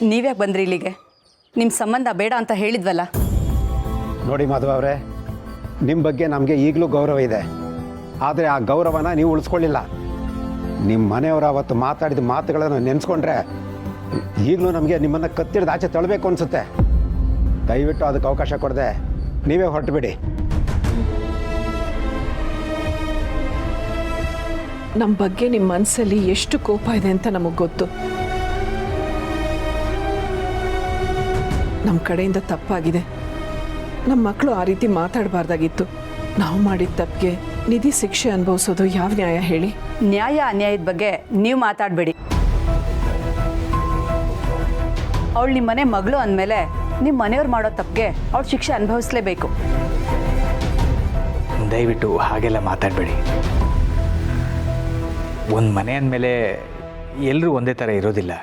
ನೀವ್ಯಾಕೆ ಬಂದ್ರಿ ಇಲ್ಲಿಗೆ? ನಿಮ್ಮ ಸಂಬಂಧ ಬೇಡ ಅಂತ ಹೇಳಿದ್ವಲ್ಲ. ನೋಡಿ ಮಾಧವ ಅವರೇ, ನಿಮ್ಮ ಬಗ್ಗೆ ನಮಗೆ ಈಗಲೂ ಗೌರವ ಇದೆ. ಆದರೆ ಆ ಗೌರವನ ನೀವು ಉಳಿಸ್ಕೊಳ್ಳಿಲ್ಲ. ನಿಮ್ಮ ಮನೆಯವರು ಅವತ್ತು ಮಾತಾಡಿದ ಮಾತುಗಳನ್ನು ನೆನೆಸ್ಕೊಂಡ್ರೆ ಈಗಲೂ ನಮಗೆ ನಿಮ್ಮನ್ನು ಕತ್ತಿಡ್ದು ಆಚೆ ತಳ್ಳಬೇಕು ಅನಿಸುತ್ತೆ. ದಯವಿಟ್ಟು ಅದಕ್ಕೆ ಅವಕಾಶ ಕೊಡದೆ ನೀವೇ ಹೊರಟುಬಿಡಿ. ನಮ್ಮ ಬಗ್ಗೆ ನಿಮ್ಮ ಮನಸ್ಸಲ್ಲಿ ಎಷ್ಟು ಕೋಪ ಇದೆ ಅಂತ ನಮಗೆ ಗೊತ್ತು. ನಮ್ಮ ಕಡೆಯಿಂದ ತಪ್ಪಾಗಿದೆ. ನಮ್ಮ ಮಕ್ಕಳು ಆ ರೀತಿ ಮಾತಾಡಬಾರ್ದಾಗಿತ್ತು. ನಾವು ಮಾಡಿದ ತಪ್ಪಿಗೆ ನಿಧಿ ಶಿಕ್ಷೆ ಅನುಭವಿಸೋದು ಯಾವ ನ್ಯಾಯ ಹೇಳಿ? ನ್ಯಾಯ ಅನ್ಯಾಯದ ಬಗ್ಗೆ ನೀವು ಮಾತಾಡಬೇಡಿ. ಅವಳು ನಿಮ್ಮ ಮನೆ ಮಗಳು ಅಂದಮೇಲೆ ನಿಮ್ಮ ಮನೆಯವ್ರು ಮಾಡೋ ತಪ್ಪಿಗೆ ಅವಳು ಶಿಕ್ಷೆ ಅನುಭವಿಸ್ಲೇಬೇಕು. ದಯವಿಟ್ಟು ಹಾಗೆಲ್ಲ ಮಾತಾಡಬೇಡಿ. ಒಂದು ಮನೆ ಅಂದಮೇಲೆ ಎಲ್ಲರೂ ಒಂದೇ ಥರ ಇರೋದಿಲ್ಲ.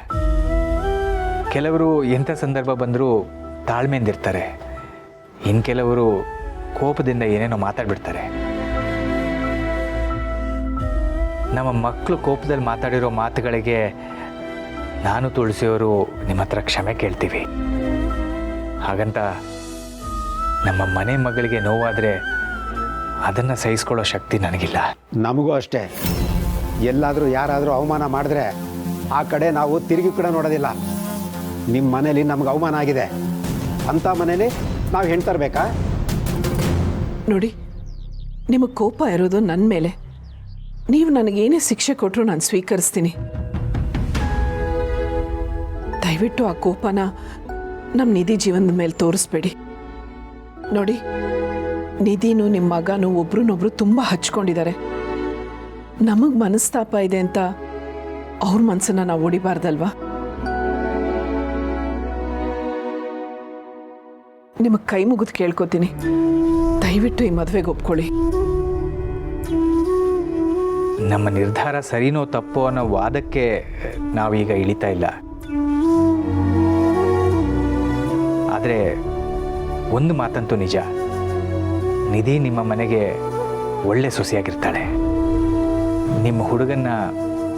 ಕೆಲವರು ಎಂಥ ಸಂದರ್ಭ ಬಂದರೂ ತಾಳ್ಮೆಯಿಂದಿರ್ತಾರೆ. ಇನ್ನು ಕೆಲವರು ಕೋಪದಿಂದ ಏನೇನೋ ಮಾತಾಡ್ಬಿಡ್ತಾರೆ. ನಮ್ಮ ಮಕ್ಕಳು ಕೋಪದಲ್ಲಿ ಮಾತಾಡಿರೋ ಮಾತುಗಳಿಗೆ ನಾನು ತುಳಸಿಯವರು ನಿಮ್ಮ ಹತ್ರ ಕ್ಷಮೆ ಕೇಳ್ತೀವಿ. ಹಾಗಂತ ನಮ್ಮ ಮನೆ ಮಗಳಿಗೆ ನೋವಾದರೆ ಅದನ್ನು ಸಹಿಸ್ಕೊಳ್ಳೋ ಶಕ್ತಿ ನನಗಿಲ್ಲ. ನಮಗೂ ಅಷ್ಟೇ. ಎಲ್ಲಾದರೂ ಯಾರಾದರೂ ಅವಮಾನ ಮಾಡಿದ್ರೆ ಆ ಕಡೆ ನಾವು ತಿರುಗಿ ಕೂಡ ನೋಡೋದಿಲ್ಲ. ನಿಮ್ಮ ಮನೇಲಿ ನಮ್ಗೆ ಅವಮಾನ ಆಗಿದೆ ಅಂಥ ಮನೇಲಿ ನಾವು ಹೆಣ್ಣು ತರಬೇಕಾ? ನೋಡಿ, ನಿಮಗೆ ಕೋಪ ಇರೋದು ನನ್ನ ಮೇಲೆ. ನೀವು ನನಗೇನೇ ಶಿಕ್ಷೆ ಕೊಟ್ಟರು ನಾನು ಸ್ವೀಕರಿಸ್ತೀನಿ. ದಯವಿಟ್ಟು ಆ ಕೋಪನ ನಮ್ಮ ನಿಧಿ ಜೀವನದ ಮೇಲೆ ತೋರಿಸ್ಬೇಡಿ. ನೋಡಿ, ನಿಧಿನೂ ನಿಮ್ಮ ಮಗನೂ ಒಬ್ರನ್ನೊಬ್ರು ತುಂಬ ಹಚ್ಕೊಂಡಿದ್ದಾರೆ. ನಮಗೆ ಮನಸ್ತಾಪ ಇದೆ ಅಂತ ಅವ್ರ ಮನಸ್ಸನ್ನ ನಾವು ಹೊಡಿಬಾರ್ದಲ್ವಾ? ನಿಮಗೆ ಕೈ ಮುಗಿದು ಕೇಳ್ಕೊತೀನಿ, ದಯವಿಟ್ಟು ಈ ಮದುವೆಗೆ ಒಪ್ಕೊಳ್ಳಿ. ನಮ್ಮ ನಿರ್ಧಾರ ಸರಿನೋ ತಪ್ಪೋ ಅನ್ನೋ ವಾದಕ್ಕೆ ನಾವೀಗ ಇಳಿತಾ ಇಲ್ಲ. ಆದರೆ ಒಂದು ಮಾತಂತೂ ನಿಜ, ನಿಧಿ ನಿಮ್ಮ ಮನೆಗೆ ಒಳ್ಳೆ ಸೊಸೆಯಾಗಿರ್ತಾಳೆ. ನಿಮ್ಮ ಹುಡುಗನ್ನ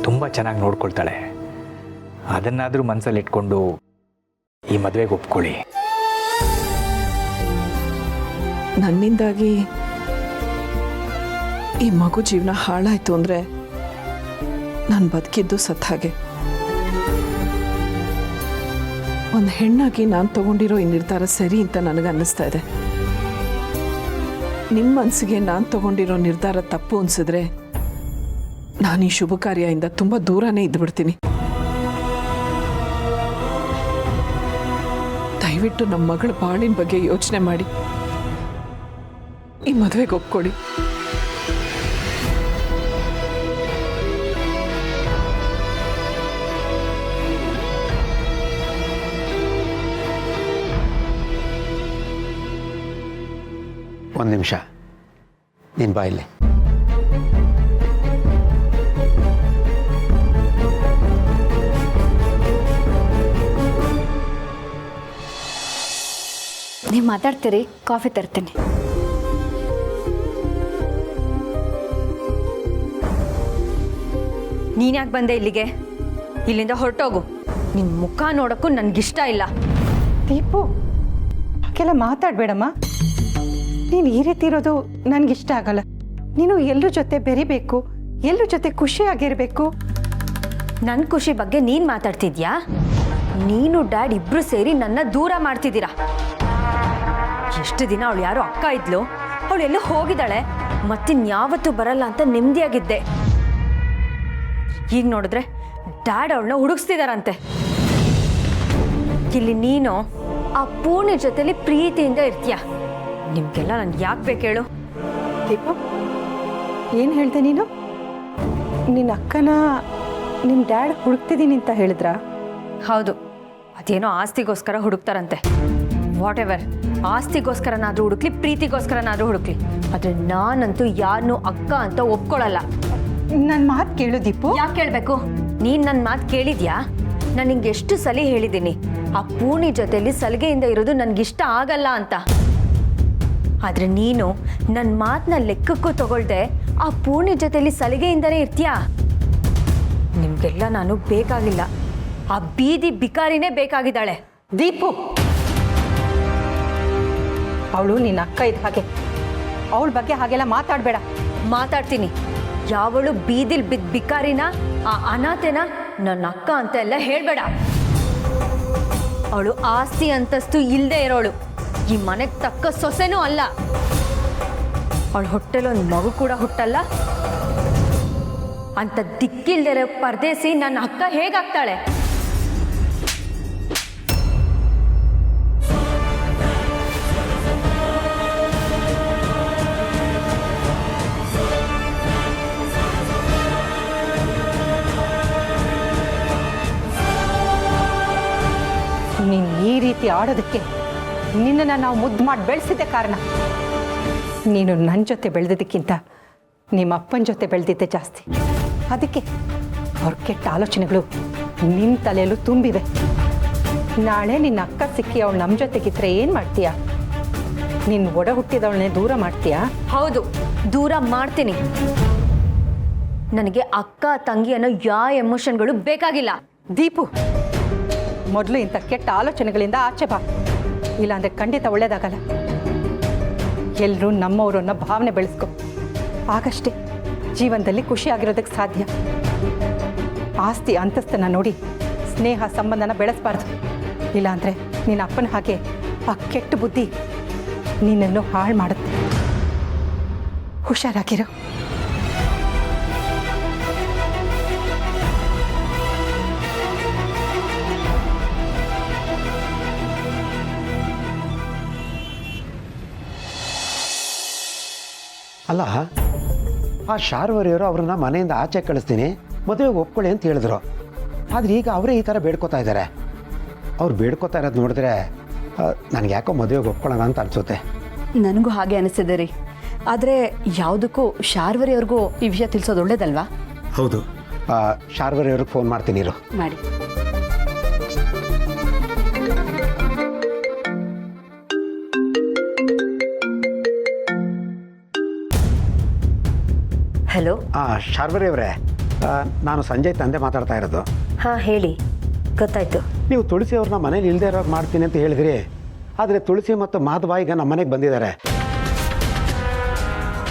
ತುಂಬ ಚೆನ್ನಾಗಿ ನೋಡ್ಕೊಳ್ತಾಳೆ. ಅದನ್ನಾದರೂ ಮನಸ್ಸಲ್ಲಿ ಇಟ್ಕೊಂಡು ಈ ಮದುವೆಗೆ ಒಪ್ಕೊಳ್ಳಿ. ನನ್ನಿಂದಾಗಿ ಈ ಮಗು ಜೀವನ ಹಾಳಾಯ್ತು ಅಂದರೆ ನಾನು ಬದುಕಿದ್ದು ಸತ್ತ ಹಾಗೆ. ಒಂದು ಹೆಣ್ಣಾಗಿ ನಾನು ತಗೊಂಡಿರೋ ಈ ನಿರ್ಧಾರ ಸರಿ ಅಂತ ನನಗೆ ಅನ್ನಿಸ್ತಾ ಇದೆ. ನಿಮ್ಮ ಮನಸ್ಸಿಗೆ ನಾನು ತಗೊಂಡಿರೋ ನಿರ್ಧಾರ ತಪ್ಪು ಅನಿಸಿದ್ರೆ ನಾನು ಈ ಶುಭ ಕಾರ್ಯದಿಂದ ತುಂಬ ದೂರನೇ ಇದ್ದುಬಿಡ್ತೀನಿ. ದಯವಿಟ್ಟು ನಮ್ಮ ಮಗಳ ಬಾಳಿನ ಬಗ್ಗೆ ಯೋಚನೆ ಮಾಡಿ ಈ ಮದುವೆಗೆ ಒಪ್ಕೊಳ್ಳಿ. ಒಂದು ನಿಮಿಷ, ನೀನು ಬಾ ಇಲ್ಲಿ. ನೀವು ಮಾತಾಡ್ತೀರಿ, ಕಾಫಿ ತರ್ತೀನಿ. ನೀನ್ಯಾಕೆ ಬಂದೆ ಇಲ್ಲಿಗೆ? ಇಲ್ಲಿಂದ ಹೊರಟೋಗು. ನಿನ್ನ ಮುಖ ನೋಡೋಕ್ಕೂ ನನಗಿಷ್ಟ ಇಲ್ಲ. ದೀಪು, ಹಾಗೆಲ್ಲ ಮಾತಾಡಬೇಡಮ್ಮ. ನೀನು ಈ ರೀತಿ ಇರೋದು ನನಗಿಷ್ಟ ಆಗಲ್ಲ. ನೀನು ಎಲ್ಲರ ಜೊತೆ ಬೆರಿಬೇಕು, ಎಲ್ಲರ ಜೊತೆ ಖುಷಿಯಾಗಿರಬೇಕು. ನನ್ನ ಖುಷಿ ಬಗ್ಗೆ ನೀನು ಮಾತಾಡ್ತಿದ್ಯಾ? ನೀನು ಡ್ಯಾಡ್ ಇಬ್ರು ಸೇರಿ ನನ್ನ ದೂರ ಮಾಡ್ತಿದ್ದೀರಾ. ಎಷ್ಟು ದಿನ ಅವಳು ಯಾರೋ ಅಕ್ಕ ಇದ್ಲು, ಅವಳು ಎಲ್ಲೋ ಹೋಗಿದ್ದಾಳೆ, ಮತ್ತಿನ್ಯಾವತ್ತೂ ಬರಲ್ಲ ಅಂತ ನೆಮ್ಮದಿಯಾಗಿದ್ದೆ. ಈಗ ನೋಡಿದ್ರೆ ಡ್ಯಾಡ್ ಅವಳನ್ನ ಹುಡುಕ್ಸ್ತಿದಾರಂತೆ. ಇಲ್ಲಿ ನೀನು ಆ ಪೂರ್ಣಿ ಜೊತೆಲಿ ಪ್ರೀತಿಯಿಂದ ಇರ್ತೀಯ. ನಿಮ್ಗೆಲ್ಲ ನನ್ಗೆ ಯಾಕೆ ಬೇಕು ಹೇಳು? ದೀಪು, ಏನು ಹೇಳ್ದೆ ನೀನು? ನಿನ್ನ ಅಕ್ಕನ ನಿಮ್ಮ ಡ್ಯಾಡ್ ಹುಡುಕ್ತಿದ್ದೀನಿ ಅಂತ ಹೇಳಿದ್ರಾ? ಹೌದು, ಅದೇನೋ ಆಸ್ತಿಗೋಸ್ಕರ ಹುಡುಕ್ತಾರಂತೆ. ವಾಟ್ ಎವರ್, ಆಸ್ತಿಗೋಸ್ಕರನಾದ್ರೂ ಹುಡುಕ್ಲಿ, ಪ್ರೀತಿಗೋಸ್ಕರನಾದ್ರೂ ಹುಡುಕ್ಲಿ, ಆದರೆ ನಾನಂತೂ ಯಾರನ್ನೂ ಅಕ್ಕ ಅಂತ ಒಪ್ಕೊಳ್ಳಲ್ಲ. ನನ್ನ ಮಾತು ಕೇಳು ದೀಪು. ಯಾಕೆ ಕೇಳಬೇಕು? ನೀನು ನನ್ನ ಮಾತು ಕೇಳಿದ್ಯಾ? ನಾನು ನಿಂಗೆ ಎಷ್ಟು ಸಲ ಹೇಳಿದ್ದೀನಿ, ಆ ಪೂರ್ಣಿ ಜೊತೆಲಿ ಸಲಿಗೆಯಿಂದ ಇರೋದು ನನಗಿಷ್ಟ ಆಗಲ್ಲ ಅಂತ. ಆದರೆ ನೀನು ನನ್ನ ಮಾತನ್ನ ಲೆಕ್ಕಕ್ಕೂ ತಗೊಳ್ದೆ ಆ ಪೂರ್ಣಿ ಜೊತೆಲಿ ಸಲಿಗೆಯಿಂದನೇ ಇರ್ತೀಯಾ? ನಿಮಗೆಲ್ಲ ನಾನು ಬೇಕಾಗಿಲ್ಲ. ಆ ಬೀದಿ ಬಿಕಾರಿನೇ ಬೇಕಾಗಿದ್ದಾಳೆ. ದೀಪು, ಅವಳು ನಿನ್ನ ಅಕ್ಕ ಇದ್ದ ಹಾಗೆ, ಅವಳ ಬಗ್ಗೆ ಹಾಗೆಲ್ಲ ಮಾತಾಡಬೇಡ. ಮಾತಾಡ್ತೀನಿ. ಯಾವಳು ಬೀದಿಲ್ ಬಿದ್ದ ಬಿಕಾರಿನ, ಆ ಅನಾಥೆನ ನನ್ನ ಅಕ್ಕ ಅಂತ ಎಲ್ಲ ಹೇಳ್ಬೇಡ. ಅವಳು ಆಸ್ತಿ ಅಂತಸ್ತು ಇಲ್ಲದೆ ಇರೋಳು, ಈ ಮನೆಗೆ ತಕ್ಕ ಸೊಸೆನೂ ಅಲ್ಲ. ಅವಳು ಹೊಟ್ಟೆಲಿ ಒಂದು ಮಗು ಕೂಡ ಹುಟ್ಟಲ್ಲ. ಅಂತ ದಿಕ್ಕಿಲ್ದಿರೋ ಪರದೇಸಿ ನನ್ನ ಅಕ್ಕ ಹೇಗಾಗ್ತಾಳೆ? ನೀನು ಈ ರೀತಿ ಆಡೋದಕ್ಕೆ ನಿನ್ನನ್ನು ನಾವು ಮುದ್ದು ಮಾಡಿ ಬೆಳೆಸಿದ್ದೆ ಕಾರಣ. ನೀನು ನನ್ನ ಜೊತೆ ಬೆಳೆದಿದ್ದಕ್ಕಿಂತ ನಿಮ್ಮ ಅಪ್ಪನ ಜೊತೆ ಬೆಳೆದಿದ್ದೆ ಜಾಸ್ತಿ. ಅದಕ್ಕೆ ಅವ್ರ ಕೆಟ್ಟ ಆಲೋಚನೆಗಳು ನಿನ್ನ ತಲೆಯಲ್ಲೂ ತುಂಬಿವೆ. ನಾಳೆ ನಿನ್ನ ಅಕ್ಕ ಸಿಕ್ಕಿ ಅವಳು ನಮ್ಮ ಜೊತೆಗಿದ್ರೆ ಏನು ಮಾಡ್ತೀಯಾ? ನಿನ್ನ ಒಡ ಹುಟ್ಟಿದವಳನ್ನೇ ದೂರ ಮಾಡ್ತೀಯಾ? ಹೌದು, ದೂರ ಮಾಡ್ತೀನಿ. ನನಗೆ ಅಕ್ಕ ತಂಗಿ ಅನ್ನೋ ಯಾವ ಎಮೋಷನ್ಗಳು ಬೇಕಾಗಿಲ್ಲ. ದೀಪು, ಮೊದಲು ಇಂಥ ಕೆಟ್ಟ ಆಲೋಚನೆಗಳಿಂದ ಆಚೆ ಬಾ, ಇಲ್ಲಾಂದರೆ ಖಂಡಿತ ಒಳ್ಳೇದಾಗಲ್ಲ. ಎಲ್ಲರೂ ನಮ್ಮವರು ಅನ್ನೋ ಭಾವನೆ ಬೆಳೆಸ್ಕೊ, ಆಗಷ್ಟೇ ಜೀವನದಲ್ಲಿ ಖುಷಿಯಾಗಿರೋದಕ್ಕೆ ಸಾಧ್ಯ. ಆಸ್ತಿ ಅಂತಸ್ತನ್ನು ನೋಡಿ ಸ್ನೇಹ ಸಂಬಂಧನ ಬೆಳೆಸಬಾರ್ದು. ಇಲ್ಲಾಂದರೆ ನಿನ್ನ ಅಪ್ಪನ ಹಾಗೆ ಆ ಕೆಟ್ಟ ಬುದ್ಧಿ ನಿನ್ನನ್ನು ಹಾಳು ಮಾಡುತ್ತೆ. ಹುಷಾರಾಗಿರೋ. ಅಲ್ಲ, ಆ ಶಾರ್ವರಿಯವರು ಅವ್ರನ್ನ ಮನೆಯಿಂದ ಆಚೆ ಕಳಿಸ್ತೀನಿ, ಮದುವೆಗೆ ಒಪ್ಕೊಳ್ಳಿ ಅಂತ ಹೇಳಿದ್ರು. ಆದರೆ ಈಗ ಅವರೇ ಈ ಥರ ಬೇಡ್ಕೋತಾ ಇದ್ದಾರೆ. ಅವ್ರು ಬೇಡ್ಕೋತಾ ಇರೋದು ನೋಡಿದ್ರೆ ನನಗೆ ಯಾಕೋ ಮದುವೆಗೆ ಒಪ್ಕೊಳ್ಳೋಣ ಅಂತ ಅನಿಸುತ್ತೆ. ನನಗೂ ಹಾಗೆ ಅನಿಸ್ತಿದೆ ರೀ. ಆದರೆ ಯಾವುದಕ್ಕೂ ಶಾರ್ವರಿಯವ್ರಿಗೂ ಈ ವಿಷಯ ತಿಳಿಸೋದು ಒಳ್ಳೇದಲ್ವಾ? ಹೌದು, ಶಾರ್ವರಿಯವ್ರಿಗೆ ಫೋನ್ ಮಾಡ್ತೀನಿ ಇರು. ಮಾಡಿ. ಹಲೋ. ಶಾರ್ವರಿಯವರೇ, ನಾನು ಸಂಜಯ್ ತಂದೆ ಮಾತಾಡ್ತಾ ಇರೋದು. ಹಾಂ, ಹೇಳಿ. ಗೊತ್ತಾಯ್ತು. ನೀವು ತುಳಸಿ ಅವ್ರನ್ನ ಮನೇಲಿ ಇಲ್ಲದೆ ಇರೋದು ಮಾಡ್ತೀನಿ ಅಂತ ಹೇಳಿದ್ರಿ. ಆದರೆ ತುಳಸಿ ಮತ್ತು ಮಾಧವ ಈಗ ನಮ್ಮ ಮನೆಗೆ ಬಂದಿದ್ದಾರೆ.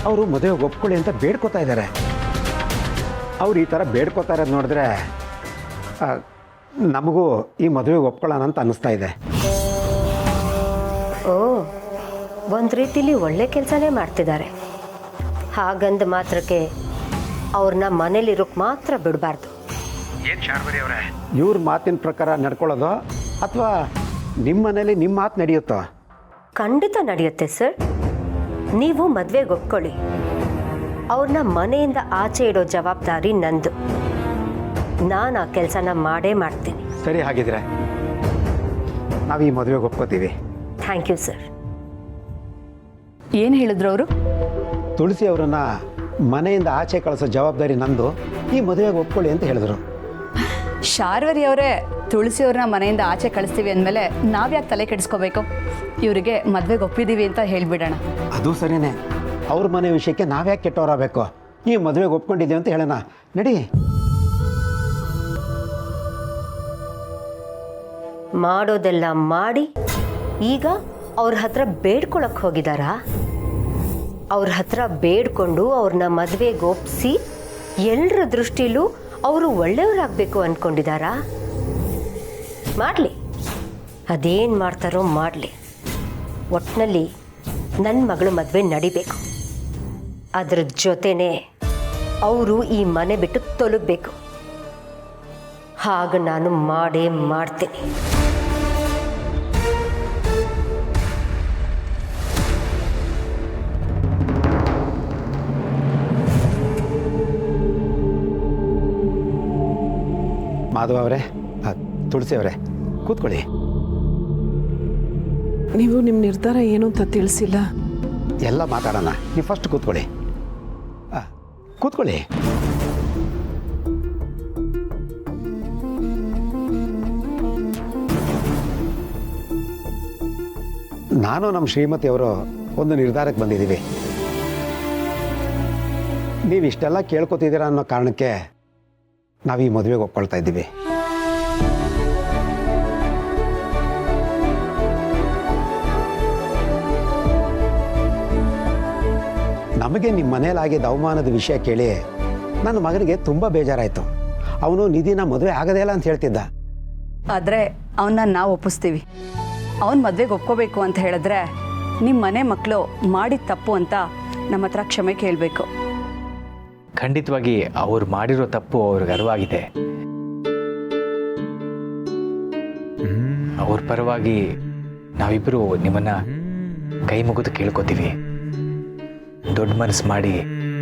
ಅವರು ಮದುವೆಗೆ ಒಪ್ಕೊಳ್ಳಿ ಅಂತ ಬೇಡ್ಕೋತಾ ಇದ್ದಾರೆ. ಅವ್ರು ಈ ಥರ ಬೇಡ್ಕೋತಾ ಇರೋದು ನೋಡಿದ್ರೆ ನಮಗೂ ಈ ಮದುವೆಗೆ ಒಪ್ಕೊಳ್ಳೋಣ ಅಂತ ಅನ್ನಿಸ್ತಾ ಇದೆ. ಓ, ಒಂದು ರೀತಿಲಿ ಒಳ್ಳೆ ಕೆಲಸನೇ ಮಾಡ್ತಿದ್ದಾರೆ. ಹಾಗಂದ ಮಾತ್ರಕ್ಕೆ ಅವ್ರನ್ನ ಮನೇಲಿರೋಕ್ಕೆ ಮಾತ್ರ ಬಿಡಬಾರ್ದು. ಏನು ಶಾರ್ವರಿಯವರೇ, ಇವ್ರ ಮಾತಿನ ಪ್ರಕಾರ ನಡ್ಕೊಳ್ಳೋದು ಅಥವಾ ನಿಮ್ಮ ಮನೇಲಿ ನಿಮ್ಮ ಮಾತು ನಡೆಯುತ್ತೋ? ಖಂಡಿತ ನಡೆಯುತ್ತೆ ಸರ್. ನೀವು ಮದುವೆಗೆ ಒಪ್ಕೊಳ್ಳಿ. ಅವ್ರನ್ನ ಮನೆಯಿಂದ ಆಚೆ ಇಡೋ ಜವಾಬ್ದಾರಿ ನಂದು. ನಾನು ಆ ಕೆಲಸನ ಮಾಡೇ ಮಾಡ್ತೀನಿ. ಸರಿ, ಹಾಗಿದ್ರೆ ನಾವು ಈ ಮದುವೆಗೆ ಒಪ್ಕೋತೀವಿ. Thank you sir. ಏನು ಹೇಳಿದ್ರು ಅವರು? ತುಳಸಿ ಅವರನ್ನು ಮನೆಯಿಂದ ಆಚೆ ಕಳಿಸೋ ಜವಾಬ್ದಾರಿ ನಂದು, ಈ ಮದುವೆಗೆ ಒಪ್ಕೊಳ್ಳಿ ಅಂತ ಹೇಳಿದ್ರು. ಶಾರ್ವರಿಯವರೇ ತುಳಸಿಯವ್ರನ್ನ ಮನೆಯಿಂದ ಆಚೆ ಕಳಿಸ್ತೀವಿ ಅಂದಮೇಲೆ ನಾವ್ಯಾಕೆ ತಲೆ ಕೆಡಿಸ್ಕೋಬೇಕು? ಇವರಿಗೆ ಮದುವೆಗೆ ಒಪ್ಪಿದ್ದೀವಿ ಅಂತ ಹೇಳಿಬಿಡೋಣ. ಅದು ಸರಿಯೇ. ಅವ್ರ ಮನೆ ವಿಷಯಕ್ಕೆ ನಾವ್ಯಾಕೆ ಕೆಟ್ಟವರಾಗಬೇಕು? ಈ ಮದುವೆಗೆ ಒಪ್ಕೊಂಡಿದ್ದೀವಿ ಅಂತ ಹೇಳೋಣ, ನಡಿ. ಮಾಡೋದೆಲ್ಲ ಮಾಡಿ ಈಗ ಅವ್ರ ಹತ್ರ ಬೇಡ್ಕೊಳಕ್ಕೆ ಹೋಗಿದಾರಾ? ಅವ್ರ ಹತ್ರ ಬೇಡ್ಕೊಂಡು ಅವ್ರನ್ನ ಮದುವೆಗೆ ಒಪ್ಪಿಸಿ ಎಲ್ಲರ ದೃಷ್ಟಿಲೂ ಅವರು ಒಳ್ಳೆಯವರಾಗಬೇಕು ಅಂದ್ಕೊಂಡಿದ್ದಾರಾ? ಮಾಡಲಿ, ಅದೇನು ಮಾಡ್ತಾರೋ ಮಾಡಲಿ. ಒಟ್ಟಿನಲ್ಲಿ ನನ್ನ ಮಗಳು ಮದುವೆ ನಡಿಬೇಕು. ಅದ್ರ ಜೊತೆನೇ ಅವರು ಈ ಮನೆ ಬಿಟ್ಟು ತೊಲಗಬೇಕು. ಹಾಗ ನಾನು ಮಾಡೇ ಮಾಡ್ತೀನಿ. ಮಾಧವ ಅವರೇ, ತುಳಸಿ ಅವರೇ, ಕೂತ್ಕೊಳ್ಳಿ. ನೀವು ನಿಮ್ಮ ನಿರ್ಧಾರ ಏನು ಅಂತ ತಿಳಿಸಿಲ್ಲ. ಎಲ್ಲ ಮಾತಾಡೋಣ, ನೀವು ಫಸ್ಟ್ ಕೂತ್ಕೊಳ್ಳಿ. ಕೂತ್ಕೊಳ್ಳಿ. ನಾನು ನಮ್ಮ ಶ್ರೀಮತಿಯವರು ಒಂದು ನಿರ್ಧಾರಕ್ಕೆ ಬಂದಿದ್ದೀವಿ. ನೀವು ಇಷ್ಟೆಲ್ಲ ಕೇಳ್ಕೊತಿದ್ದೀರಾ ಅನ್ನೋ ಕಾರಣಕ್ಕೆ ನಾವು ಈ ಮದುವೆಗೆ ಒಪ್ಕೊಳ್ತಾ ಇದ್ದೀವಿ. ನಮಗೆ ನಿಮ್ಮ ಮನೇಲಿ ಆಗಿದ್ದ ಅವಮಾನದ ವಿಷಯ ಕೇಳಿ ನನ್ನ ಮಗನಿಗೆ ತುಂಬ ಬೇಜಾರಾಯಿತು. ಅವನು ನಿಧಿನ ಮದುವೆ ಆಗೋದೇ ಇಲ್ಲ ಅಂತ ಹೇಳ್ತಿದ್ದ. ಆದರೆ ಅವನ್ನ ನಾವು ಒಪ್ಪಿಸ್ತೀವಿ. ಅವನ ಮದುವೆಗೆ ಒಪ್ಕೋಬೇಕು ಅಂತ ಹೇಳಿದ್ರೆ ನಿಮ್ಮ ಮನೆ ಮಕ್ಕಳು ಮಾಡಿದ ತಪ್ಪು ಅಂತ ನಮ್ಮ ಹತ್ರ ಕ್ಷಮೆ ಕೇಳಬೇಕು. ಖಂಡಿತವಾಗಿ ಅವ್ರು ಮಾಡಿರೋ ತಪ್ಪು ಅವ್ರಿಗೆ ಅರಿವಾಗಿದೆ. ಅವ್ರ ಪರವಾಗಿ ನಾವಿಬ್ಬರು ನಿಮ್ಮನ್ನ ಕೈ ಮುಗಿದು ಕೇಳ್ಕೊತೀವಿ. ದೊಡ್ಡ ಮನಸ್ಸು ಮಾಡಿ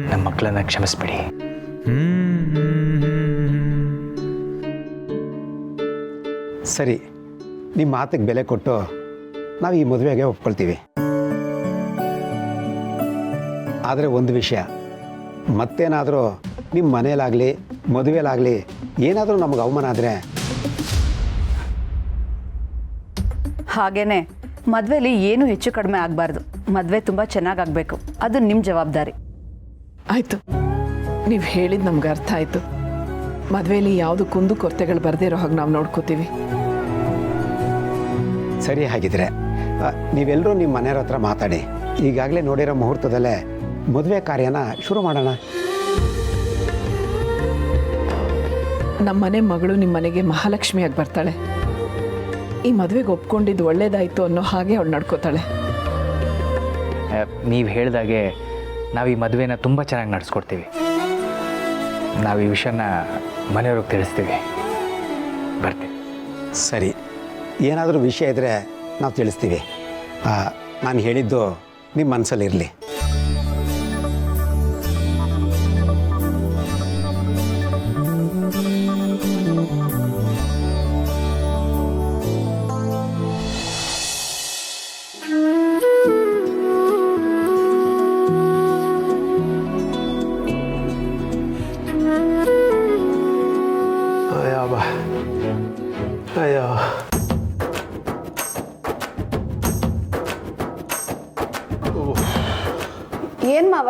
ನಮ್ಮ ಮಕ್ಕಳನ್ನ ಕ್ಷಮಿಸ್ಬಿಡಿ. ಸರಿ, ನಿಮ್ಮ ಮಾತಿಗೆ ಬೆಲೆ ಕೊಟ್ಟು ನಾವು ಈ ಮದುವೆಗೆ ಒಪ್ಕೊಳ್ತೀವಿ. ಆದರೆ ಒಂದು ವಿಷಯ, ಮತ್ತೇನಾದರೂ ನಿಮ್ಮ ಮನೇಲಾಗಲಿ ಮದುವೆಲಾಗಲಿ ಏನಾದರೂ ನಮಗೆ ಅವಮಾನ ಆದರೆ ಹಾಗೇನೆ ಮದುವೆಲಿ ಏನೂ ಹೆಚ್ಚು ಕಡಿಮೆ ಆಗಬಾರ್ದು. ಮದುವೆ ತುಂಬ ಚೆನ್ನಾಗಾಗಬೇಕು. ಅದು ನಿಮ್ಮ ಜವಾಬ್ದಾರಿ. ಆಯಿತು, ನೀವು ಹೇಳಿದ್ದು ನಮ್ಗೆ ಅರ್ಥ ಆಯಿತು. ಮದುವೆಯಲ್ಲಿ ಯಾವುದು ಕುಂದು ಕೊರತೆಗಳು ಬರದೇ ಇರೋ ಹಾಗೆ ನಾವು ನೋಡ್ಕೋತೀವಿ. ಸರಿ, ಹಾಗಿದ್ರೆ ನೀವೆಲ್ಲರೂ ನಿಮ್ಮ ಮನೆಯವ್ರ ಹತ್ರ ಮಾತಾಡಿ ಈಗಾಗಲೇ ನೋಡಿರೋ ಮುಹೂರ್ತದಲ್ಲೇ ಮದುವೆ ಕಾರ್ಯನ ಶುರು ಮಾಡೋಣ. ನಮ್ಮ ಮನೆ ಮಗಳು ನಿಮ್ಮ ಮನೆಗೆ ಮಹಾಲಕ್ಷ್ಮಿಯಾಗಿ ಬರ್ತಾಳೆ. ಈ ಮದುವೆಗೆ ಒಪ್ಕೊಂಡಿದ್ದು ಒಳ್ಳೇದಾಯಿತು ಅನ್ನೋ ಹಾಗೆ ಅವಳು ನಡ್ಕೋತಾಳೆ. ನೀವು ಹೇಳಿದಾಗೆ ನಾವು ಈ ಮದುವೆನ ತುಂಬ ಚೆನ್ನಾಗಿ ನಡೆಸ್ಕೊಡ್ತೀವಿ. ನಾವು ಈ ವಿಷಯನ ಮನೆಯವ್ರಿಗೆ ತಿಳಿಸ್ತೀವಿ. ಬರ್ತೀವಿ. ಸರಿ, ಏನಾದರೂ ವಿಷಯ ಇದ್ದರೆ ನಾವು ತಿಳಿಸ್ತೀವಿ. ನಾನು ಹೇಳಿದ್ದು ನಿಮ್ಮ ಮನಸ್ಸಲ್ಲಿರಲಿ. ಅಯ್ಯೋ, ಏನ್ ಮಾವ,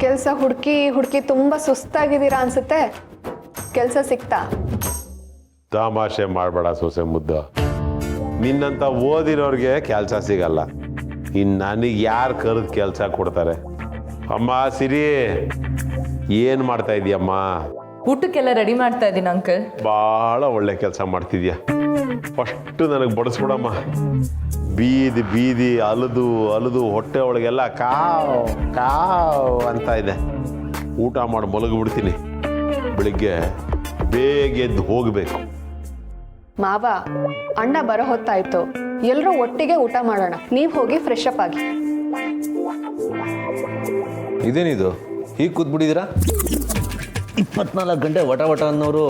ಕೆಲಸ ಹುಡುಕಿ ತುಂಬ ಸುಸ್ತಾಗಿದ್ದೀರಾ ಅನ್ಸುತ್ತೆ. ಕೆಲಸ ಸಿಕ್ತಾ? ತಮಾಷೆ ಮಾಡಬೇಡ ಸೊಸೆ ಮುದ್ದು. ನಿನ್ನಂತ ಓದಿರೋರಿಗೆ ಕೆಲಸ ಸಿಗಲ್ಲ. ಇನ್ನು ನನಗೆ ಯಾರು ಕರೆದು ಕೆಲಸ ಕೊಡ್ತಾರೆ? ಅಮ್ಮ ಸಿರಿ, ಏನು ಮಾಡ್ತಾ ಇದೀಯಮ್ಮ? ಊಟಕ್ಕೆಲ್ಲ ರೆಡಿ ಮಾಡ್ತಾ ಇದ್ದೀನಿ ಅಂಕಲ್. ಭಾಳ ಒಳ್ಳೆ ಕೆಲಸ ಮಾಡ್ತಿದ್ಯಾ. ಫಸ್ಟು ನನಗೆ ಬಡಿಸ್ಬಿಡಮ್ಮ. ಬೀದಿ ಬೀದಿ ಅಲದು ಹೊಟ್ಟೆ ಒಳಗೆಲ್ಲ ಕಾವ್ ಅಂತ ಇದೆ. ಊಟ ಮಾಡಿ ಮಲಗಿಬಿಡ್ತೀನಿ. ಬೆಳಿಗ್ಗೆ ಬೇಗ ಎದ್ದು ಹೋಗಬೇಕು. ಮಾವ, ಅಣ್ಣ ಬರೋ ಹೊತ್ತಾಯ್ತು. ಎಲ್ಲರೂ ಒಟ್ಟಿಗೆ ಊಟ ಮಾಡೋಣ. ನೀವು ಹೋಗಿ ಫ್ರೆಶ್ ಅಪ್ ಆಗಿ. ಇದೇನಿದು ಹೀಗೆ ಕೂತ್ಬಿಟ್ಟಿದ್ದೀರಾ? 24 ಗಂಟೆ ವಟ ಅನ್ನೋರು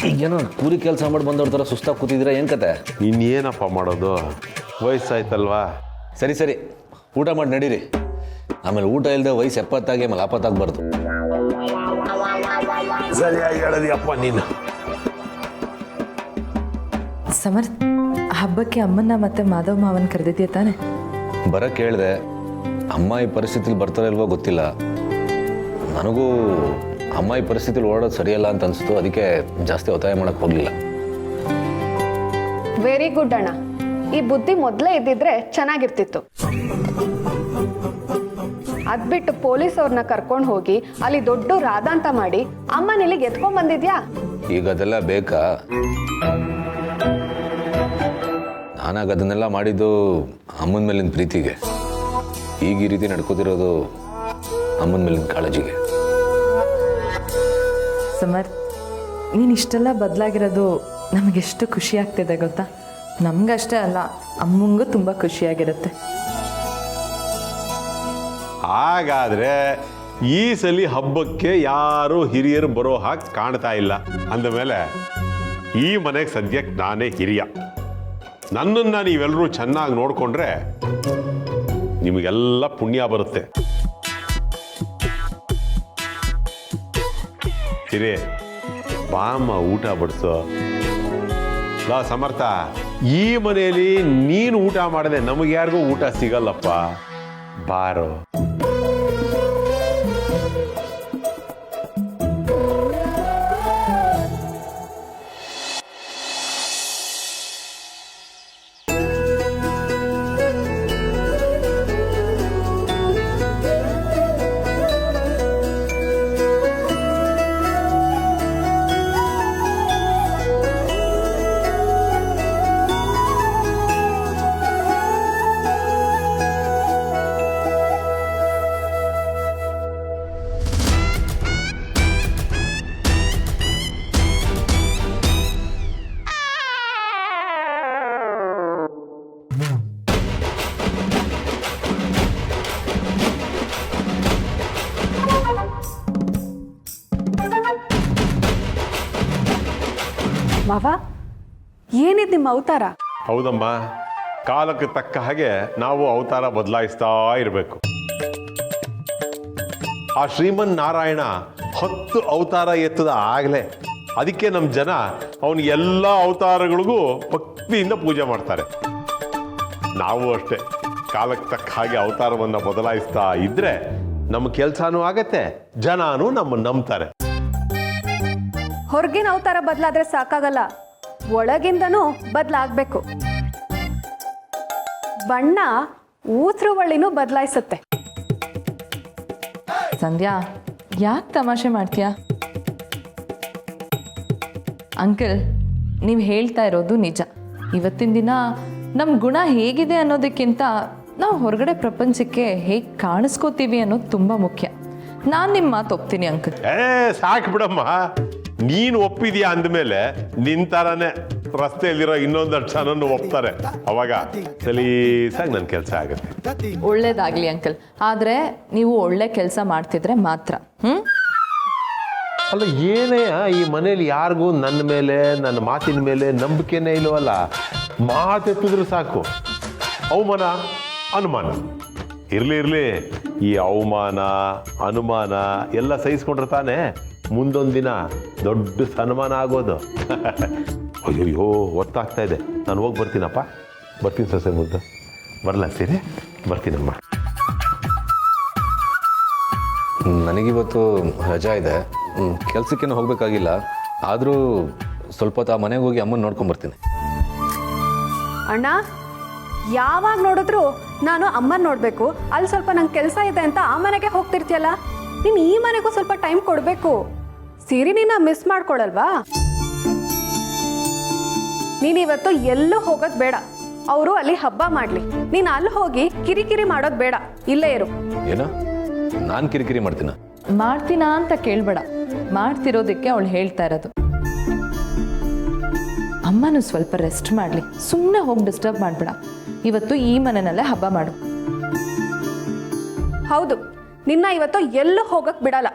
ಈಗೇನೋ ಕೂಲಿ ಕೆಲಸ ಮಾಡಿ ಬಂದವ್ರ ಥರ ಸುಸ್ತಾಗಿ ಕೂತಿದ್ದೀರಾ, ಏನು ಕತೆ? ಇನ್ನೇನಪ್ಪ ಮಾಡೋದು, ವಯಸ್ಸಾಯ್ತಲ್ವಾ. ಸರಿ ಊಟ ಮಾಡಿ ನಡೀರಿ. ಆಮೇಲೆ ಊಟ ಇಲ್ಲದೆ ವಯಸ್ಸು 70 ಆಮೇಲೆ 40 ಆಗಬಾರ್ದು. ಸರಿಯಾಗಿ ಹೇಳದಿಯಪ್ಪ ನೀನು. ಸಮರ್ಥ್, ಹಬ್ಬಕ್ಕೆ ಅಮ್ಮನ್ನ ಮತ್ತೆ ಮಾಧವ್ ಮಾವನ್ ಕರೆದಿದ್ಯಾ ತಾನೆ? ಬರೋಕ್ಕೆ ಹೇಳಿದೆ. ಅಮ್ಮ ಈ ಪರಿಸ್ಥಿತಿಲಿ ಬರ್ತಾರೋ ಇಲ್ವೋ ಗೊತ್ತಿಲ್ಲ. ನನಗೂ ಅಮ್ಮ ಈ ಪರಿಸ್ಥಿತಿಲಿ ಓಡೋದು ಸರಿಯಲ್ಲ ಅಂತ ಅನಿಸ್ತು. ಅದಕ್ಕೆ ಜಾಸ್ತಿ ಒತ್ತಾಯ ಮಾಡೋಕ್ಕೆ ಹೋಗಲಿಲ್ಲ. ವೆರಿ ಗುಡ್ ಅಣ್ಣ. ಈ ಬುದ್ಧಿ ಮೊದಲೇ ಇದ್ದಿದ್ರೆ ಚೆನ್ನಾಗಿರ್ತಿತ್ತು. ಅದ್ಬಿಟ್ಟು ಪೊಲೀಸ್ ಅವ್ರನ್ನ ಕರ್ಕೊಂಡು ಹೋಗಿ ಅಲ್ಲಿ ದೊಡ್ಡ ರಾಧಾಂತ ಮಾಡಿ ಅಮ್ಮನ ಇಲ್ಲಿಗೆ ಎತ್ಕೊಂಡ್ ಬಂದಿದ್ಯಾ? ಈಗ ಅದೆಲ್ಲ ಬೇಕಾ? ನಾನಾಗ ಅದನ್ನೆಲ್ಲ ಮಾಡಿದ್ದು ಅಮ್ಮನ ಮೇಲಿನ ಪ್ರೀತಿಗೆ. ಈಗ ಈ ರೀತಿ ನಡ್ಕೋತಿರೋದು ಅಮ್ಮನ ಮೇಲಿನ ಕಾಳಜಿಗೆ. ಸಮರ್ಥ್, ನೀನು ಇಷ್ಟೆಲ್ಲ ಬದಲಾಗಿರೋದು ನಮಗೆಷ್ಟು ಖುಷಿ ಆಗ್ತಿದೆ ಗೊತ್ತಾ? ನಮಗಷ್ಟೇ ಅಲ್ಲ, ಅಮ್ಮಂಗೂ ತುಂಬ ಖುಷಿಯಾಗಿರುತ್ತೆ. ಹಾಗಾದ್ರೆ ಈ ಸಲ ಹಬ್ಬಕ್ಕೆ ಯಾರು ಹಿರಿಯರು ಬರೋ ಹಾಗೆ ಕಾಣ್ತಾ ಇಲ್ಲ. ಅಂದಮೇಲೆ ಈ ಮನೆಗೆ ಸದ್ಯಕ್ಕೆ ನಾನೇ ಹಿರಿಯ. ನನ್ನನ್ನು ನೀವೆಲ್ಲರೂ ಚೆನ್ನಾಗಿ ನೋಡಿಕೊಂಡ್ರೆ ನಿಮಗೆಲ್ಲ ಪುಣ್ಯ ಬರುತ್ತೆ. ಹಿರೇ, ಬಾಮ್ಮ ಊಟ ಬಡಿಸೋ. ಲಾ ಸಮರ್ಥ, ಈ ಮನೆಯಲ್ಲಿ ನೀನು ಊಟ ಮಾಡದೆ ನಮಗೆ ಯಾರಿಗೂ ಊಟ ಸಿಗಲ್ಲಪ್ಪ. ಬಾರೋ. ಮಾವ ಏನಿದ್ ನಿಮ್ಮ ಅವತಾರ? ಹೌದಮ್ಮ, ಕಾಲಕ್ಕೆ ತಕ್ಕ ಹಾಗೆ ನಾವು ಅವತಾರ ಬದಲಾಯಿಸ್ತಾ ಇರಬೇಕು. ಆ ಶ್ರೀಮನ್ ನಾರಾಯಣ 10 ಅವತಾರ ಎತ್ತದ ಆಗಲೇ ಅದಕ್ಕೆ ನಮ್ಮ ಜನ ಅವನ ಎಲ್ಲ ಅವತಾರಗಳಿಗೂ ಭಕ್ತಿಯಿಂದ ಪೂಜೆ ಮಾಡ್ತಾರೆ. ನಾವು ಅಷ್ಟೇ ಕಾಲಕ್ಕೆ ತಕ್ಕ ಹಾಗೆ ಅವತಾರವನ್ನು ಬದಲಾಯಿಸ್ತಾ ಇದ್ರೆ ನಮ್ಮ ಕೆಲಸನೂ ಆಗತ್ತೆ, ಜನನೂ ನಮ್ಮನ್ನು ನಂಬ್ತಾರೆ. ಹೊರಗಿನ ಅವತಾರ ಬದಲಾದ್ರೆ ಸಾಕಾಗಲ್ಲ, ಒಳಗಿಂದನೂ ಬದಲಾಗಬೇಕು. ಬಣ್ಣ ಊಸರುವಳ್ಳಿನೂ ಬದಲಾಯಿಸುತ್ತೆ. ಸಂಧ್ಯಾ, ಯಾಕೆ ತಮಾಷೆ ಮಾಡ್ತೀಯಾ? ಅಂಕಲ್, ನೀವು ಹೇಳ್ತಾ ಇರೋದು ನಿಜ. ಇವತ್ತಿನ ದಿನ ನಮ್ಮ ಗುಣ ಹೇಗಿದೆ ಅನ್ನೋದಕ್ಕಿಂತ ನಾವು ಹೊರಗಡೆ ಪ್ರಪಂಚಕ್ಕೆ ಹೇಗೆ ಕಾಣಿಸ್ಕೋತೀವಿ ಅನ್ನೋದು ತುಂಬ ಮುಖ್ಯ. ನಾನು ನಿಮ್ಮ ಮಾತು ಒಪ್ತೀನಿ ಅಂಕಲ್. ಸಾಕು ಬಿಡಮ್ಮ, ನೀನು ಒಪ್ಪಿದ್ಯಾ ಅಂದಮೇಲೆ ನಿನ್ ಥರನೇ ರಸ್ತೆಯಲ್ಲಿರೋ ಇನ್ನೊಂದಷ್ಟು ಜನನು ಒಪ್ತಾರೆ. ಅವಾಗ ಸಲೀಸಾಗಿ ನನ್ನ ಕೆಲಸ ಆಗುತ್ತೆ. ಒಳ್ಳೇದಾಗ್ಲಿ ಅಂಕಲ್, ಆದರೆ ನೀವು ಒಳ್ಳೆ ಕೆಲಸ ಮಾಡ್ತಿದ್ರೆ ಮಾತ್ರ. ಅಲ್ಲ, ಏನೇ ಈ ಮನೇಲಿ ಯಾರಿಗೂ ನನ್ನ ಮೇಲೆ, ನನ್ನ ಮಾತಿನ ಮೇಲೆ ನಂಬಿಕೆನೇ ಇಲ್ಲವಲ್ಲ. ಮಾತೆತ್ತಿದ್ರು ಸಾಕು ಅವಮಾನ ಅನುಮಾನ. ಇರಲಿ ಈ ಅವಮಾನ ಅನುಮಾನ ಎಲ್ಲ ಸಹಿಸ್ಕೊಂಡ್ರೆ ತಾನೇ ಮುಂದೊಂದು ದಿನ ದೊಡ್ಡ ಸನ್ಮಾನ ಆಗೋದು. ಅಯ್ಯೋ ಒತ್ತಾಗ್ತಾ ಇದೆ, ನಾನು ಹೋಗಿ ಬರ್ತೀನಪ್ಪ. ಬರ್ತೀನಿ ಸೊಸೆ ಮುದ್ದು. ಬರಲ್ಲ ಸೀರೆ, ಬರ್ತೀನಮ್ಮ. ನನಗಿವತ್ತು ರಜಾ ಇದೆ, ಕೆಲ್ಸಕ್ಕೇನು ಹೋಗಬೇಕಾಗಿಲ್ಲ. ಆದರೂ ಸ್ವಲ್ಪ ಹೊತ್ತು ಆ ಮನೆಗೆ ಹೋಗಿ ಅಮ್ಮನ ನೋಡ್ಕೊಂಬರ್ತೀನಿ. ಅಣ್ಣ, ಯಾವಾಗ ನೋಡಿದ್ರು ನಾನು ಅಮ್ಮನ ನೋಡಬೇಕು, ಅಲ್ಲಿ ಸ್ವಲ್ಪ ನಂಗೆ ಕೆಲಸ ಇದೆ ಅಂತ ಆ ಮನೆಗೆ ಹೋಗ್ತಿರ್ತೀಯಲ್ಲ. ನೀನು ಈ ಮನೆಗೂ ಸ್ವಲ್ಪ ಟೈಮ್ ಕೊಡಬೇಕು. ಸಿರಿನಿನ ಮಿಸ್ ಮಾಡ್ಕೊಳಲ್ವಾ? ನೀನಿವತ್ತು ಎಲ್ಲೂ ಹೋಗೋದು ಬೇಡ. ಅವರು ಅಲ್ಲಿ ಹಬ್ಬ ಮಾಡಲಿ, ನೀನು ಅಲ್ಲಿ ಹೋಗಿ ಕಿರಿಕಿರಿ ಮಾಡೋದು ಬೇಡ, ಇಲ್ಲೇ ಇರು. ಏನೋ ನಾನು ಕಿರಿಕಿರಿ ಮಾಡ್ತೀನಾ ಅಂತ ಕೇಳಬೇಡ, ಮಾಡ್ತಿರೋದಕ್ಕೆ ಅವಳು ಹೇಳ್ತಾ ಇರೋದು. ಅಮ್ಮನೂ ಸ್ವಲ್ಪ ರೆಸ್ಟ್ ಮಾಡಲಿ, ಸುಮ್ಮನೆ ಹೋಗಿ ಡಿಸ್ಟರ್ಬ್ ಮಾಡಬೇಡ. ಇವತ್ತು ಈ ಮನೆಯಲ್ಲೇ ಹಬ್ಬ ಮಾಡು. ಹೌದು, ನಿನ್ನ ಇವತ್ತು ಎಲ್ಲೂ ಹೋಗಕ್ ಬಿಡಲ್ಲ.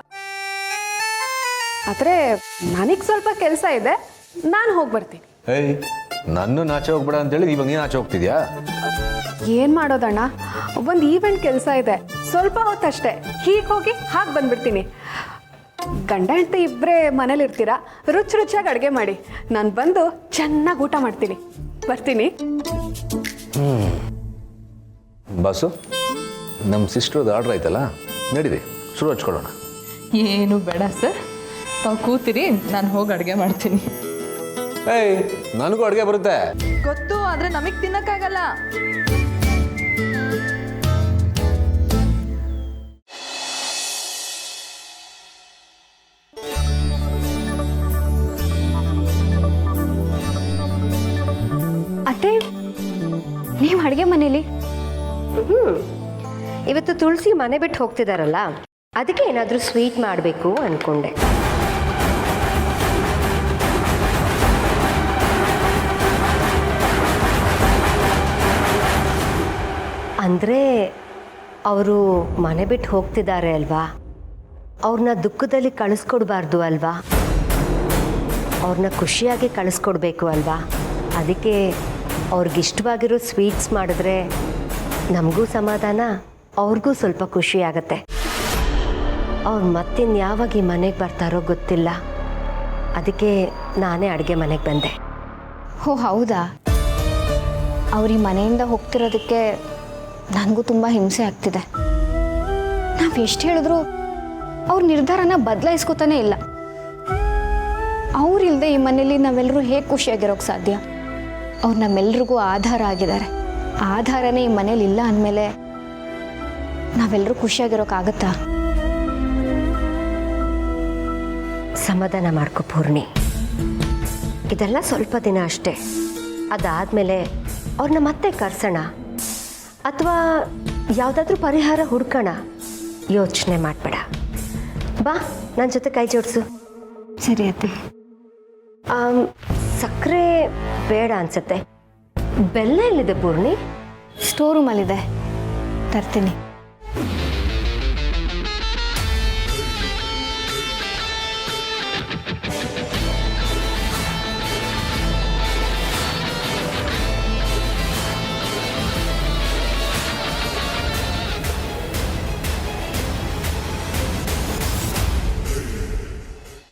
ಆದ್ರೆ ನನಗೆ ಸ್ವಲ್ಪ ಕೆಲಸ ಇದೆ, ನಾನು ಹೋಗಿ ಬರ್ತೀನಿ. ಏಯ್, ನನ್ನ ಆಚೆ ಹೋಗ್ಬೇಡ ಅಂತೇಳಿ ಇವಾಗ ನೀನು ಆಚೆ ಹೋಗ್ತಿದ್ಯಾ? ಏನ್ ಮಾಡೋದಣ್ಣ, ಒಂದು ಈವೆಂಟ್ ಕೆಲಸ ಇದೆ, ಸ್ವಲ್ಪ ಹೊತ್ತಷ್ಟೇ. ಹೀಗೆ ಹೋಗಿ ಹಾಗೆ ಬಂದ್ಬಿಡ್ತೀನಿ. ಗಂಡ ಹೆಂಡತಿ ಇಬ್ಬರೇ ಮನೇಲಿ ಇರ್ತೀರಾ, ರುಚಿಯಾಗಿ ಅಡುಗೆ ಮಾಡಿ, ನಾನು ಬಂದು ಚೆನ್ನಾಗಿ ಊಟ ಮಾಡ್ತೀನಿ. ಬರ್ತೀನಿ. ಬಾಸು, ನಮ್ಮ ಸಿಸ್ಟ್ರದ್ದು ಆರ್ಡ್ರ್ ಆಯ್ತಲ್ಲ, ನಡೀರಿ ಶುರು ಹಚ್ಕೊಳ್ಳೋಣ. ಏನು ಬೇಡ ಸರ್, ತಾವು ಕೂತಿರಿ, ನಾನು ಹೋಗಿ ಅಡುಗೆ ಮಾಡ್ತೀನಿ. ಏಯ್, ನನಗೂ ಅಡುಗೆ ಬರುತ್ತೆ. ಗೊತ್ತು, ಆದರೆ ನಮಗೆ ತಿನ್ನಕ್ಕಾಗಲ್ಲ. ಅತ್ತೆ, ನೀವು ಅಡುಗೆ ಮನೇಲಿ? ಇವತ್ತು ತುಳಸಿ ಮನೆ ಬಿಟ್ಟು ಹೋಗ್ತಿದಾರಲ್ಲ, ಅದಕ್ಕೆ ಏನಾದರೂ ಸ್ವೀಟ್ ಮಾಡಬೇಕು ಅನ್ಕೊಂಡೆ. ಅಂದರೆ ಅವರು ಮನೆ ಬಿಟ್ಟು ಹೋಗ್ತಿದ್ದಾರೆ ಅಲ್ವಾ, ಅವ್ರನ್ನ ದುಃಖದಲ್ಲಿ ಕಳಿಸ್ಕೊಡ್ಬಾರ್ದು ಅಲ್ವಾ, ಅವ್ರನ್ನ ಖುಷಿಯಾಗಿ ಕಳಿಸ್ಕೊಡ್ಬೇಕು ಅಲ್ವಾ. ಅದಕ್ಕೆ ಅವ್ರಿಗಿಷ್ಟವಾಗಿರೋ ಸ್ವೀಟ್ಸ್ ಮಾಡಿದ್ರೆ ನಮಗೂ ಸಮಾಧಾನ, ಅವ್ರಿಗೂ ಸ್ವಲ್ಪ ಖುಷಿ ಆಗತ್ತೆ. ಅವ್ರು ಮತ್ತಿನ್ಯಾವಾಗ ಈ ಮನೆಗೆ ಬರ್ತಾರೋ ಗೊತ್ತಿಲ್ಲ, ಅದಕ್ಕೆ ನಾನೇ ಅಡುಗೆ ಮನೆಗೆ ಬಂದೆ. ಓ ಹೌದಾ? ಅವ್ರ ಈ ಮನೆಯಿಂದ ಹೋಗ್ತಿರೋದಕ್ಕೆ ನನಗೂ ತುಂಬ ಹಿಂಸೆ ಆಗ್ತಿದೆ. ನಾವು ಎಷ್ಟು ಹೇಳಿದ್ರು ಅವ್ರ ನಿರ್ಧಾರನ ಬದಲಾಯಿಸ್ಕೋತಾನೆ ಇಲ್ಲ. ಅವ್ರಿಲ್ಲದೆ ಈ ಮನೇಲಿ ನಾವೆಲ್ಲರೂ ಹೇಗೆ ಖುಷಿಯಾಗಿರೋಕ್ಕೆ ಸಾಧ್ಯ? ಅವ್ರು ನಮ್ಮೆಲ್ರಿಗೂ ಆಧಾರ ಆಗಿದ್ದಾರೆ. ಆಧಾರನೇ ಈ ಮನೇಲಿ ಇಲ್ಲ ಅಂದಮೇಲೆ ನಾವೆಲ್ಲರೂ ಖುಷಿಯಾಗಿರೋಕ್ಕಾಗತ್ತಾ? ಸಮಾಧಾನ ಮಾಡ್ಕೊ ಪೂರ್ಣಿ, ಇದೆಲ್ಲ ಸ್ವಲ್ಪ ದಿನ ಅಷ್ಟೇ. ಅದಾದಮೇಲೆ ಅವ್ರನ್ನ ಮತ್ತೆ ಕರ್ಸೋಣ, ಅಥವಾ ಯಾವುದಾದ್ರೂ ಪರಿಹಾರ ಹುಡ್ಕೋಣ. ಯೋಚನೆ ಮಾಡಬೇಡ, ಬಾ ನನ್ನ ಜೊತೆ ಕೈ ಜೋಡಿಸು. ಸರಿ ಅತ್ತೆ. ಸಕ್ಕರೆ ಬೇಡ ಅನ್ಸುತ್ತೆ. ಬೆಲ್ಲ ಎಲ್ಲಿದೆ ಪೂರ್ಣಿ? ಸ್ಟೋರ್ ರೂಮಲ್ಲಿದೆ, ತರ್ತೀನಿ.